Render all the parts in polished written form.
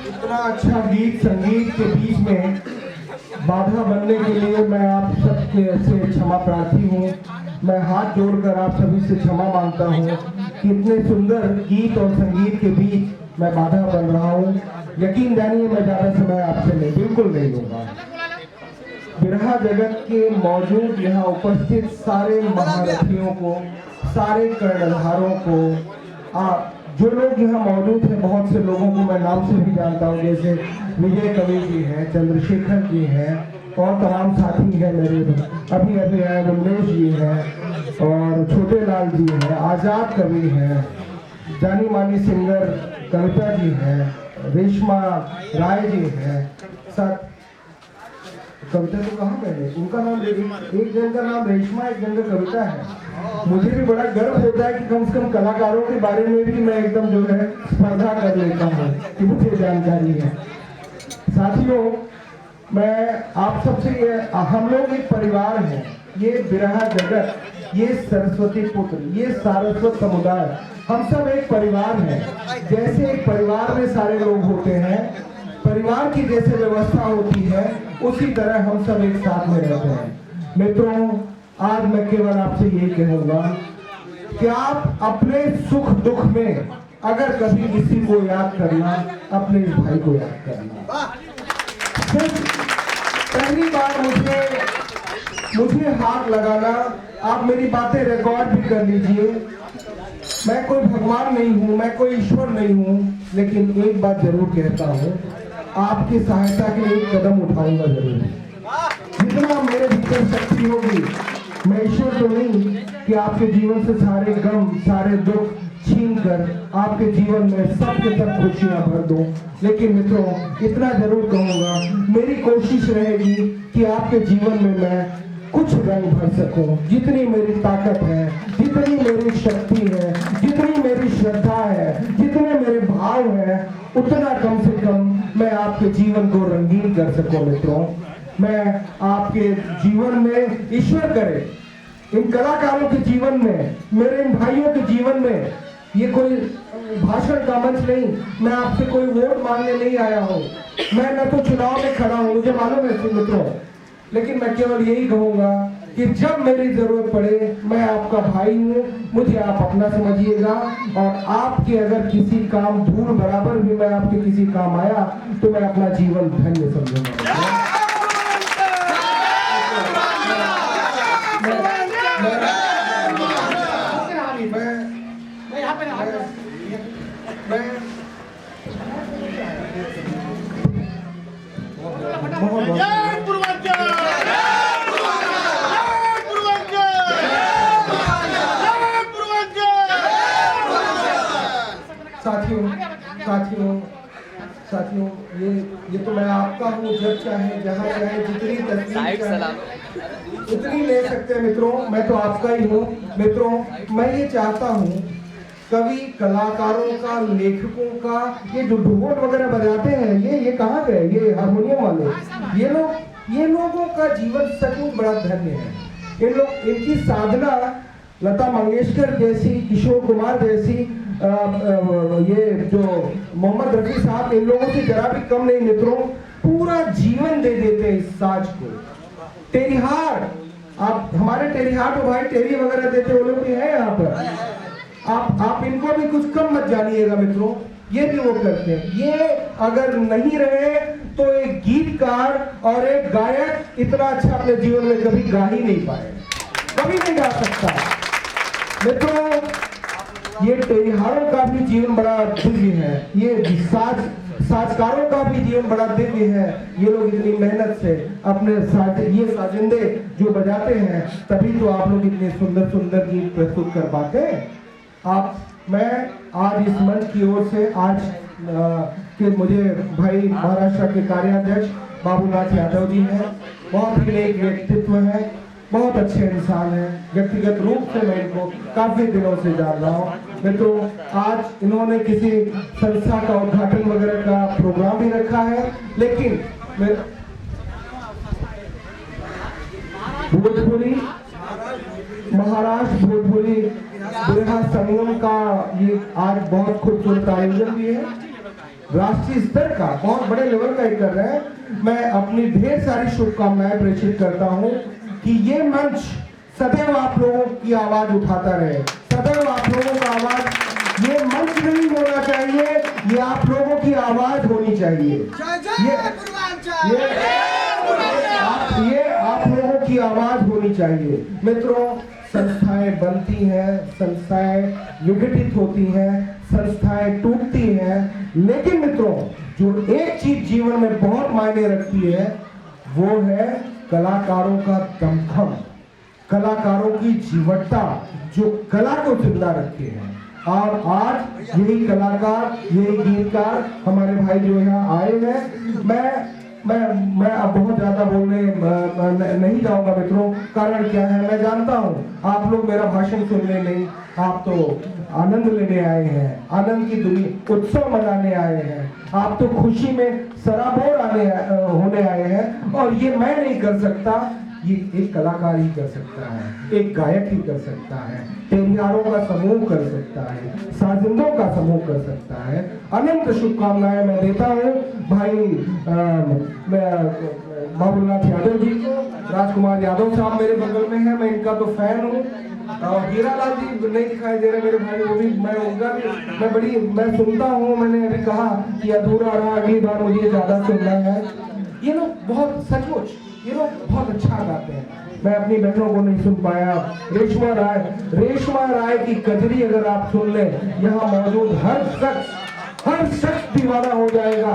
इतना अच्छा गीत संगीत के बीच में बाधा बनने के लिए मैं आप सबके से क्षमा प्रार्थी हूँ। मैं हाथ जोड़कर आप सभी से क्षमा मांगता हूँ कि इतने सुंदर गीत और संगीत के बीच मैं बाधा बन रहा हूँ। यकीन जानिए मैं ज़्यादा समय आपसे नहीं, बिल्कुल नहीं लूँगा। बिरहा जगत के मौजूद यहाँ उपस्थित सारे महारथियों को, सारे कर्णधारों को, जो लोग यहाँ मौजूद हैं, बहुत से लोगों को मैं नाम से भी जानता हूँ, जैसे विजय कवि जी हैं, चंद्रशेखर जी हैं और तमाम साथी हैं मेरे, अभी आए उमेश जी हैं और छोटे लाल जी हैं, आज़ाद कवि हैं, जानी मानी सिंगर कविता जी हैं, रेशमा राय जी हैं। कविता तो कहाँ मैंने उनका नाम, एक जन का नाम रेशमा, एक जन का कविता है। मुझे भी बड़ा गर्व होता है कि कम से कम कलाकारों के बारे में भी मैं एकदम जो है स्पर्धा कर लेता हूँ कि मुझे जानकारी है। साथियों, मैं आप सबसे ये, हम लोग एक परिवार हैं। ये बिरहा जगत, ये सरस्वती पुत्र, ये सारस्वत समुदाय, हम सब एक परिवार हैं। जैसे एक परिवार में सारे लोग होते हैं, परिवार की जैसे व्यवस्था होती है, उसी तरह हम सब एक साथ में रहते हैं। मित्रों, आज मैं केवल आपसे यही कहूंगा कि आप अपने सुख दुख में अगर कभी किसी को याद करना, अपने इस भाई को याद करना। पहली बार मुझे हाथ लगाना, आप मेरी बातें रिकॉर्ड भी कर लीजिए। मैं कोई भगवान नहीं हूं, मैं कोई ईश्वर नहीं हूं, लेकिन एक बात जरूर कहता हूं, आपकी सहायता के लिए एक कदम उठाऊंगा जरूर। जितना मेरे भीतर शक्ति होगी, मैं ईश्वर तो नहीं कि आपके जीवन से सारे गम, सारे दुख छीन कर आपके जीवन में सब के सब खुशियां भर दूं। लेकिन मित्रों, इतना जरूर कहूंगा, मेरी कोशिश रहेगी कि आपके जीवन में मैं कुछ रंग भर सकूं। जितनी मेरी ताकत है, जितनी मेरी शक्ति है, जितनी मेरी श्रद्धा है, जितने मेरे भाव है, उतना कम से कम मैं आपके जीवन को रंगीन कर सकूं। मित्रों, मैं आपके जीवन में, ईश्वर करे, इन कलाकारों के जीवन में, मेरे इन भाइयों के जीवन में, ये कोई भाषण का मंच नहीं, मैं आपसे कोई वोट मांगने नहीं आया हूँ, मैं न तो चुनाव में खड़ा हूँ, मुझे मालूम है मित्रों, लेकिन मैं केवल यही कहूंगा कि जब मेरी जरूरत पड़े, मैं आपका भाई हूँ, मुझे आप अपना समझिएगा। और आपके अगर किसी काम, धूल बराबर भी मैं आपके किसी काम आया, तो मैं अपना जीवन धन्य समझूंगा। साथियों, ये तो मैं आपका हूँ, जब चाहे जहाँ चाहे जितनी तस्वीर चाहे उतनी ले सकते हैं। मित्रों, मैं तो आपका ही हूँ। मित्रों, मैं ये चाहता हूँ, कवि कलाकारों का, लेखकों का, ये जो ढोल वगैरह बजाते हैं, ये कहाँ गए, ये हारमोनियम वाले, ये लोगों का जीवन सचमुच बड़ा धन्य है। इनकी साधना लता मंगेशकर जैसी, किशोर कुमार जैसी, ये जो मोहम्मद रफी साहब, इन लोगों से जरा भी कम नहीं। मित्रों, पूरा जीवन दे देते हैं इस साज को। टेरिहार, आप हमारे टेरिहार तो भाई टेरी वगैरह देते वो लोग भी हैं यहाँ पर। आप इनको भी कुछ कम मत जानिएगा मित्रों, ये भी वो करते हैं। ये अगर नहीं रहे तो एक गीतकार और एक गायक इतना अच्छा अपने जीवन में कभी गा ही नहीं पाए, कभी नहीं गा सकता। मित्रों, ये टेरिहारों का भी जीवन बड़ा दिव्य है, ये साजकारों का भी जीवन बड़ा दिव्य है। ये लोग इतनी मेहनत से अपने ये साजिंदे जो बजाते हैं, तभी तो आप लोग इतने सुंदर सुंदर गीत प्रस्तुत कर पाते हैं। मैं आज इस मंच की ओर से आज के मुझे भाई महाराष्ट्र के कार्याध्यक्ष बाबूनाथ यादव जी हैं, बहुत ही नेक व्यक्तित्व है, बहुत अच्छे इंसान हैं। व्यक्तिगत रूप से मैं इनको काफी दिनों से जान रहा हूँ। मित्रों, आज इन्होंने किसी संस्था का उद्घाटन वगैरह का प्रोग्राम भी रखा है, लेकिन भोजपुरी, महाराष्ट्र भोजपुरी बिरहा संगम का ये आज बहुत खूबसूरत आयोजन भी है। राष्ट्रीय स्तर का बहुत बड़े लेवल का कर रहे हैं। मैं अपनी ढेर सारी शुभकामनाएं प्रेषित करता हूं कि ये मंच सदैव आप लोगों की आवाज उठाता रहे, सदैव आप लोगों का आवाज, ये मंच नहीं होना चाहिए, ये आप लोगों की आवाज होनी चाहिए। ये आप लोगों की आवाज होनी चाहिए। मित्रों, संस्थाएं बनती हैं, संस्थाएं विघटित होती हैं, संस्थाएं टूटती हैं, लेकिन मित्रों जो एक चीज जीवन में बहुत मायने रखती है वो है कलाकारों का दमखम, कलाकारों की जीवटता, जो कला को जिंदा रखे हैं। और आज यही कलाकार, यही गीतकार हमारे भाई जो यहाँ आए हैं, मैं अब बहुत ज्यादा बोलने नहीं जाऊंगा मित्रों। कारण क्या है, मैं जानता हूँ आप लोग मेरा भाषण सुनने नहीं, आप तो आनंद लेने आए हैं, आनंद की दुनिया, उत्सव मनाने आए हैं, आप तो खुशी में सराबोर होने आए हैं। और ये मैं नहीं कर सकता, ये एक कलाकार ही कर सकता है, एक गायक ही कर सकता है, टेरियारों का समूह कर सकता है, साजिंदों का समूह कर सकता है। अनंत शुभकामनाएं मैं देता हूँ भाई बाबूनाथ यादव जी को। राजकुमार यादव साहब मेरे बगल में है, मैं इनका तो फैन हूँ। हीरालाल जी नहीं दिखाई दे रहे मेरे भाई, वो भी मैं उनका भी मैं सुनता हूँ। मैंने अभी कहा कि अधूरा रहा, अगली बार मुझे ज्यादा सुनना है। ये लोग बहुत सचमुच, ये लोग बहुत अच्छा गाते हैं। मैं अपनी बहनों को नहीं सुन पाया। रेशमा राय की कजरी अगर आप सुन ले, यहाँ मौजूद हर शख्स दीवाना हो जाएगा,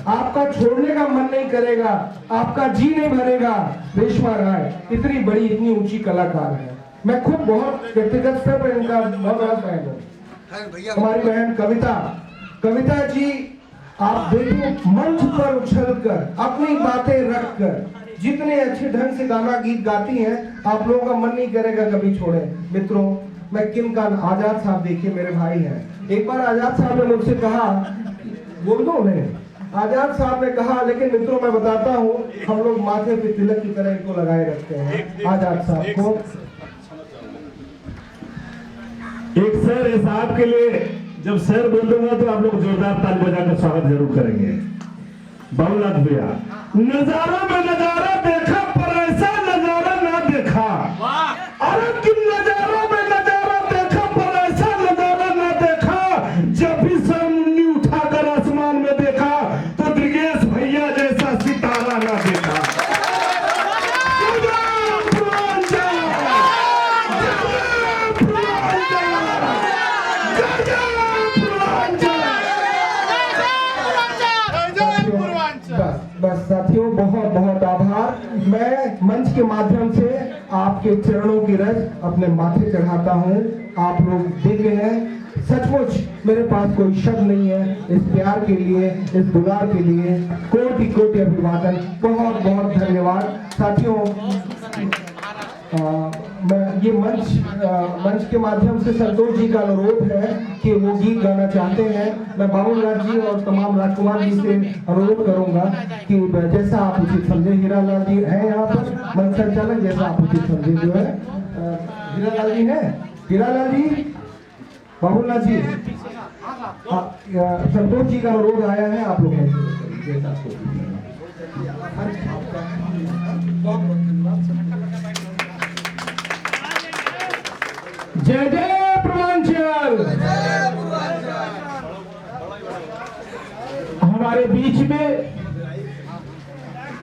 आपका छोड़ने का मन नहीं करेगा, आपका जी नहीं भरेगा। रेशमा राय इतनी बड़ी, इतनी ऊंची कलाकार है। मैं खुद बहुत व्यक्तिगत स्तर पर इनका बहुत बड़ा फैन हूँ। हमारी बहन कविता जी, आप देखिए मंच पर उछलकर अपनी बातें रखकर जितने अच्छे ढंग से गाना गीत गाती हैं, आप लोगों का मन नहीं करेगा कभी छोड़े। मित्रों, मैं किन का, आजाद साहब देखिए मेरे भाई हैं। एक बार आजाद साहब ने मुझसे कहा, बोल दो उन्हें, आजाद साहब ने कहा, लेकिन मित्रों मैं बताता हूँ, हम लोग माथे पे तिलक की तरह इनको लगाए रखते हैं आजाद साहब को। एक सर इस आपके लिए, जब सर बोल दूंगा तो आप लोग जोरदार ताली बजाकर स्वागत जरूर करेंगे। बाबूनाथ भैया, नजारों में नजारा देखा पर ऐसा नजारा ना देखा। अरे किन नजारों में नजारा देखा पर ऐसा नजारा ना देखा। जब भी सर मुन्नी उठाकर आसमान में देखा तो ब्रिगेश भैया जैसा सितारा ना देखा। बस साथियों, बहुत बहुत आभार। मैं मंच के माध्यम से आपके चरणों की रज अपने माथे चढ़ाता हूँ। आप लोग दिव्य हैं, सचमुच मेरे पास कोई शब्द नहीं है इस प्यार के लिए, इस दुलार के लिए। कोटि कोटि अभिवादन, बहुत बहुत धन्यवाद साथियों। मैं ये मंच के माध्यम से संतोष जी का अनुरोध है कि वो गीत गाना चाहते हैं। मैं बाबूलाल जी और तमाम राजकुमार जी से अनुरोध करूंगा कि जैसा आप उचित समझे, हीरालाल जी हैं यहाँ पर मंच संचालक, जैसा आप उचित समझे जो है। हीरालाल जी हैं, हीरालाल जी, बाबूलाल जी, संतोष जी का अनुरोध आया है, आप लोग जय जय पूर्वांचल। हमारे बीच में